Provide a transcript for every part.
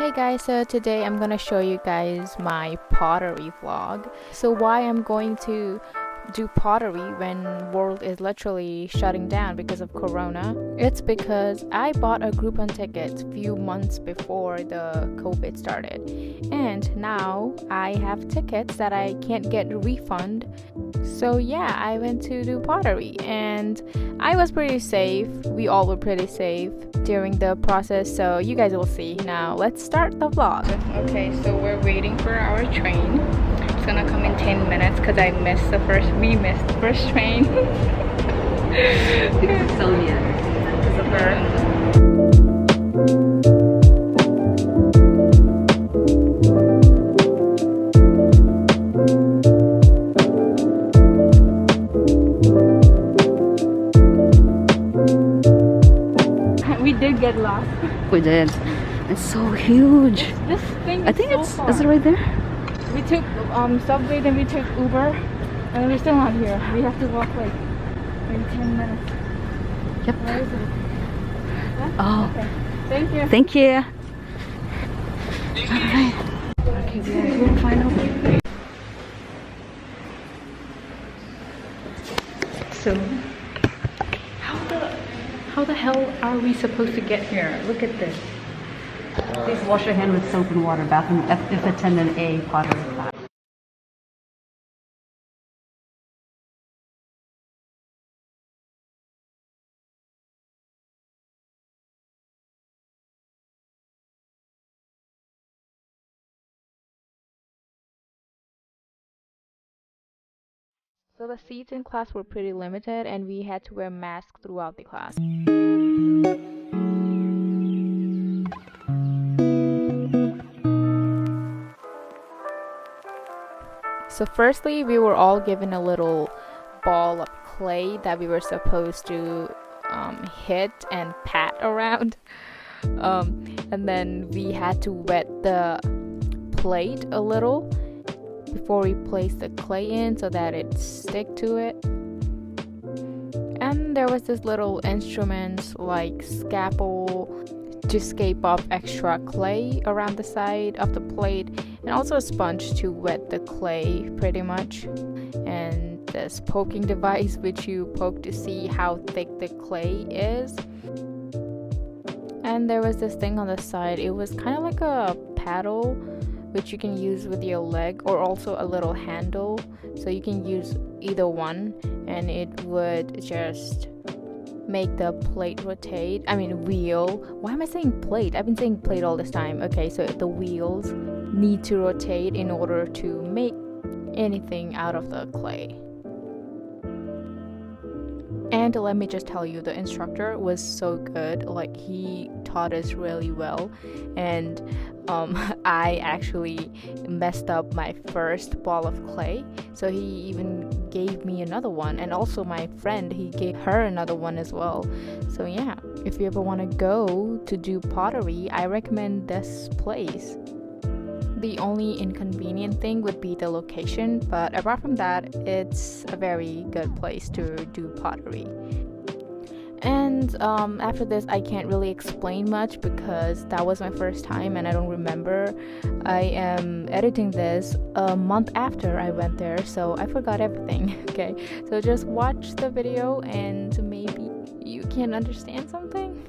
Hey guys, so today I'm gonna show you guys my pottery vlog. So why I'm going to do pottery when world is literally shutting down because of corona? It's because I bought a Groupon ticket few months before the COVID started, and now I have tickets that I can't get refund. So yeah, I went to do pottery and I was pretty safe. We all were pretty safe during the process, so you guys will see. Now let's start the vlog. Okay, so we're waiting for our train. It's gonna come in 10 minutes because we missed the first train. It's Sonia. It's a bird. We did get lost. We did. It's so huge. This thing is I think so it's far. is it right there? We took subway, then we took Uber, and we're still not here. We have to walk like maybe 10 minutes. Yep. Where is it? Yeah? Oh. Okay. Thank you. Thank you. Okay. Okay, we are here finally. So, how the hell are we supposed to get here? Look at this. Please wash your hand with soap and water. Bathroom if attendant A pottery class. So the seats in class were pretty limited and we had to wear masks throughout the class. So firstly, we were all given a little ball of clay that we were supposed to hit and pat around. And then we had to wet the plate a little before we place the clay in so that it stick to it. And there was this little instrument like scalpel to scrape off extra clay around the side of the plate, and also a sponge to wet the clay pretty much, and this poking device which you poke to see how thick the clay is. And there was this thing on the side. It was kind of like a paddle which you can use with your leg, or also a little handle, so you can use either one and it would just make the plate rotate. I mean wheel. Why am I saying plate? I've been saying plate all this time. Okay, so the wheels need to rotate in order to make anything out of the clay. And let me just tell you, the instructor was so good. Like, he taught us really well, and I actually messed up my first ball of clay, so he even gave me another one, and also my friend, he gave her another one as well. So yeah, if you ever want to go to do pottery, I recommend this place. The only inconvenient thing would be the location, but apart from that, it's a very good place to do pottery. And after this, I can't really explain much because that was my first time and I don't remember. I am editing this a month after I went there, so I forgot everything. Okay, so just watch the video and maybe you can understand something.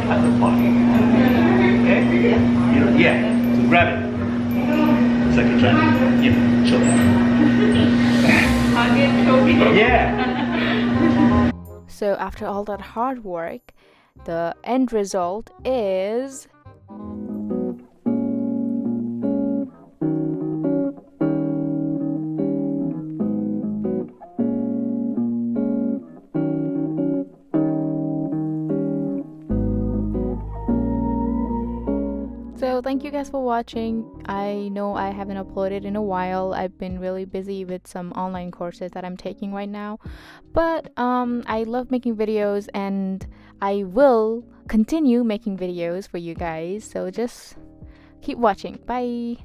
At the bottom. Okay? Yeah. So grab it. It's like you're trying to, you know, choke. Yeah. So after all that hard work, the end result is so thank you guys for watching. I know I haven't uploaded in a while. I've been really busy with some online courses that I'm taking right now. But I love making videos and I will continue making videos for you guys. So just keep watching. Bye.